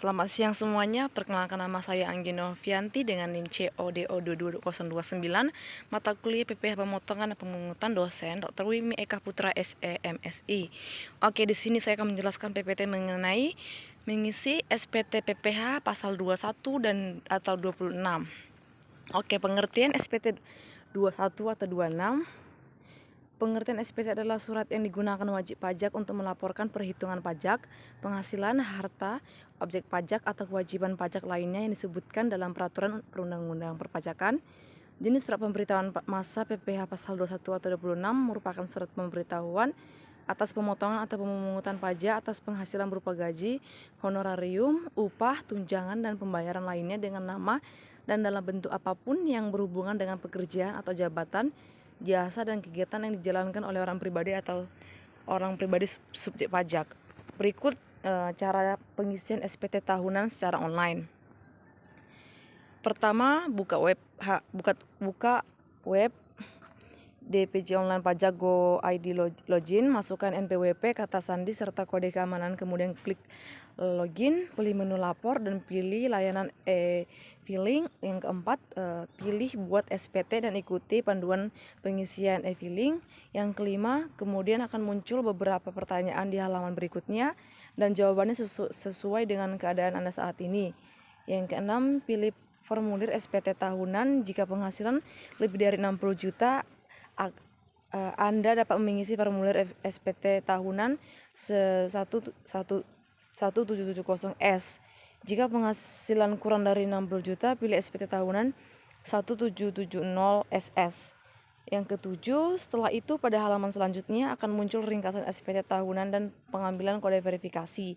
Selamat siang semuanya, perkenalkan nama saya Anggi Novianti dengan NIM CODO22029, mata kuliah PPH Pemotongan dan Pemungutan dosen Dr. Wimi Eka Putra SE MSI. Oke, di sini saya akan menjelaskan PPT mengenai mengisi SPT PPH pasal 21 dan atau 26. Oke, pengertian SPT 21 atau 26. Pengertian SPT adalah surat yang digunakan wajib pajak untuk melaporkan perhitungan pajak, penghasilan, harta, objek pajak, atau kewajiban pajak lainnya yang disebutkan dalam peraturan perundang-undang perpajakan. Jenis surat pemberitahuan masa PPH pasal 21 atau 26 merupakan surat pemberitahuan atas pemotongan atau pemungutan pajak atas penghasilan berupa gaji, honorarium, upah, tunjangan, dan pembayaran lainnya dengan nama dan dalam bentuk apapun yang berhubungan dengan pekerjaan atau jabatan, jasa, dan kegiatan yang dijalankan oleh orang pribadi atau orang pribadi subjek pajak. Berikut cara pengisian SPT tahunan secara online. Pertama, buka web DPJ Online Pajak Go ID Login, masukkan NPWP, kata sandi, serta kode keamanan, kemudian klik login, pilih menu lapor, dan pilih layanan e-filing. Yang keempat, pilih buat SPT dan ikuti panduan pengisian e-filing. Yang kelima, kemudian akan muncul beberapa pertanyaan di halaman berikutnya, dan jawabannya sesuai dengan keadaan Anda saat ini. Yang keenam, pilih formulir SPT tahunan. Jika penghasilan lebih dari 60 juta, Anda dapat mengisi formulir SPT tahunan 1770S. Jika penghasilan kurang dari 60 juta, pilih SPT tahunan 1770SS. Yang ketujuh, setelah itu pada halaman selanjutnya akan muncul ringkasan SPT tahunan dan pengambilan kode verifikasi.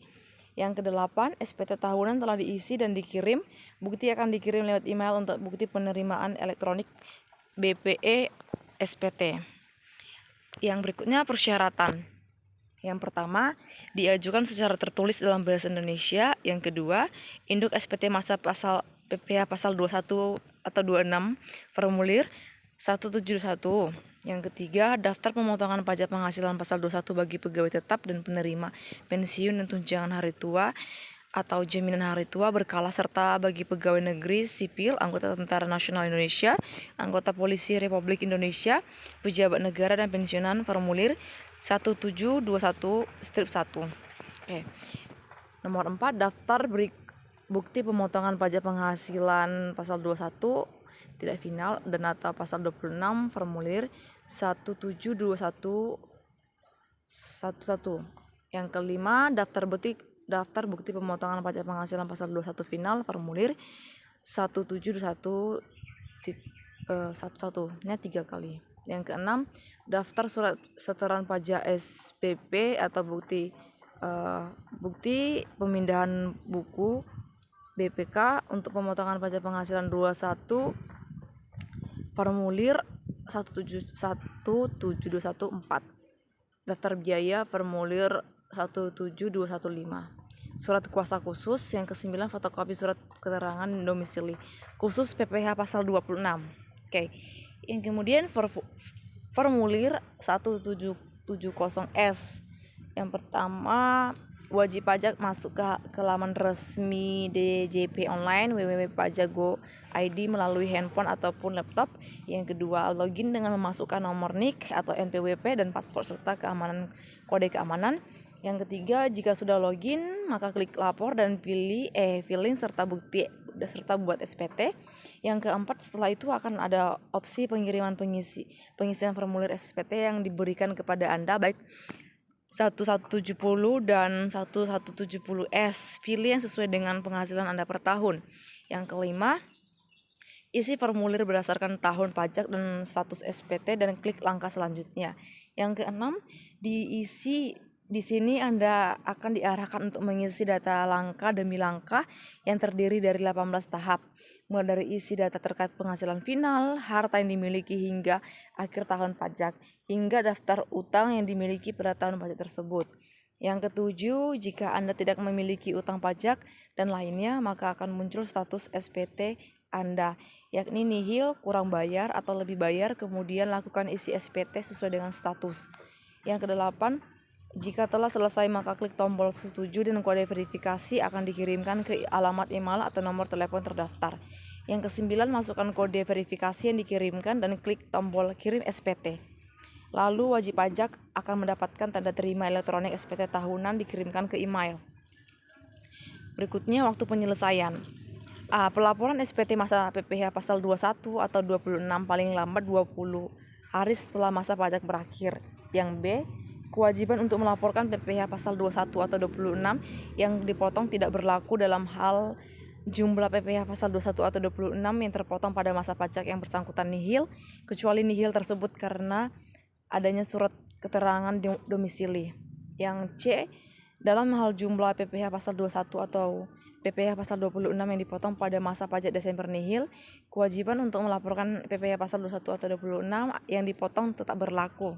Yang kedelapan, SPT tahunan telah diisi dan dikirim. Bukti akan dikirim lewat email untuk bukti penerimaan elektronik BPE SPT. Yang berikutnya persyaratan. Yang pertama, diajukan secara tertulis dalam bahasa Indonesia. Yang kedua, induk SPT masa pasal PPH pasal 21 atau 26 formulir 171. Yang ketiga, daftar pemotongan pajak penghasilan pasal 21 bagi pegawai tetap dan penerima pensiun dan tunjangan hari tua atau jaminan hari tua berkala, serta bagi pegawai negeri sipil, anggota Tentara Nasional Indonesia, anggota Polisi Republik Indonesia, pejabat negara dan pensiunan formulir 1721-1. Oke. Nomor 4, daftar bukti pemotongan pajak penghasilan pasal 21 tidak final dan atau pasal 26 formulir 172111. Yang kelima, daftar bukti pemotongan pajak penghasilan pasal 21 final formulir 172111. Ini 3 kali. Yang keenam, daftar surat setoran pajak SPP atau bukti pemindahan buku BPK untuk pemotongan pajak penghasilan 21 formulir 172114. Daftar biaya formulir 17215. Surat kuasa khusus. Yang ke-9, fotokopi surat keterangan domisili khusus PPH pasal 26. Oke. Yang kemudian formulir 1770S. Yang pertama, wajib pajak masuk ke laman resmi DJP online www.pajak.go.id melalui handphone ataupun laptop. Yang kedua, login dengan memasukkan nomor NIK atau NPWP dan paspor serta kode keamanan. Yang ketiga, jika sudah login, maka klik lapor dan pilih e-filing serta buat SPT. Yang keempat, setelah itu akan ada opsi pengiriman pengisian formulir SPT yang diberikan kepada Anda, baik 1170 dan 1170S. Pilih yang sesuai dengan penghasilan Anda per tahun. Yang kelima, isi formulir berdasarkan tahun pajak dan status SPT dan klik langkah selanjutnya. Yang keenam, di sini Anda akan diarahkan untuk mengisi data langkah demi langkah yang terdiri dari 18 tahap, mulai dari isi data terkait penghasilan final, harta yang dimiliki hingga akhir tahun pajak, hingga daftar utang yang dimiliki pada tahun pajak tersebut. Yang ketujuh, jika Anda tidak memiliki utang pajak dan lainnya, maka akan muncul status SPT Anda, yakni nihil, kurang bayar, atau lebih bayar. Kemudian lakukan isi SPT sesuai dengan status. Yang kedelapan, Jika telah selesai, maka klik tombol setuju dan kode verifikasi akan dikirimkan ke alamat email atau nomor telepon terdaftar. Yang kesembilan, masukkan kode verifikasi yang dikirimkan dan klik tombol kirim SPT. Lalu wajib pajak akan mendapatkan tanda terima elektronik SPT tahunan dikirimkan ke email. Berikutnya, waktu penyelesaian. A. Pelaporan SPT masa PPh pasal 21 atau 26 paling lambat 20 hari setelah masa pajak berakhir. Yang B. Kewajiban untuk melaporkan PPh pasal 21 atau 26 yang dipotong tidak berlaku dalam hal jumlah PPh pasal 21 atau 26 yang terpotong pada masa pajak yang bersangkutan nihil, kecuali nihil tersebut karena adanya surat keterangan domisili. Yang C. Dalam hal jumlah PPh pasal 21 atau PPh pasal 26 yang dipotong pada masa pajak Desember nihil, kewajiban untuk melaporkan PPh pasal 21 atau 26 yang dipotong tetap berlaku.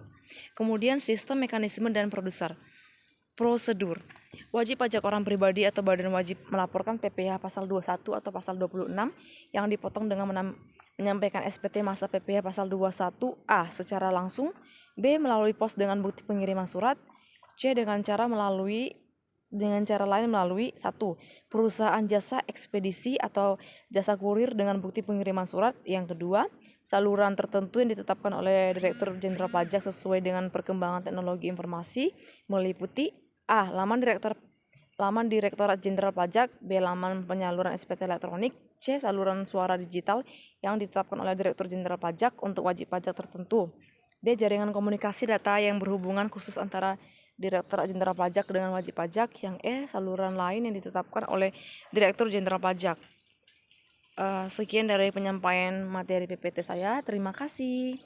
Kemudian sistem, mekanisme, dan prosedur. Wajib pajak orang pribadi atau badan wajib melaporkan PPh pasal 21 atau pasal 26 yang dipotong dengan menyampaikan SPT masa PPh pasal 21A secara langsung, B. melalui pos dengan bukti pengiriman surat, C. dengan cara lain melalui 1. Perusahaan jasa ekspedisi atau jasa kurir dengan bukti pengiriman surat. Yang kedua, saluran tertentu yang ditetapkan oleh Direktur Jenderal Pajak sesuai dengan perkembangan teknologi informasi, meliputi A. laman Direktorat Jenderal Pajak, B. laman penyaluran SPT elektronik, C. saluran suara digital yang ditetapkan oleh Direktur Jenderal Pajak untuk wajib pajak tertentu, D. jaringan komunikasi data yang berhubungan khusus antara Direktorat Jenderal Pajak dengan wajib pajak. Yang E. saluran lain yang ditetapkan oleh Direktur Jenderal Pajak. Sekian dari penyampaian materi PPT saya. Terima kasih.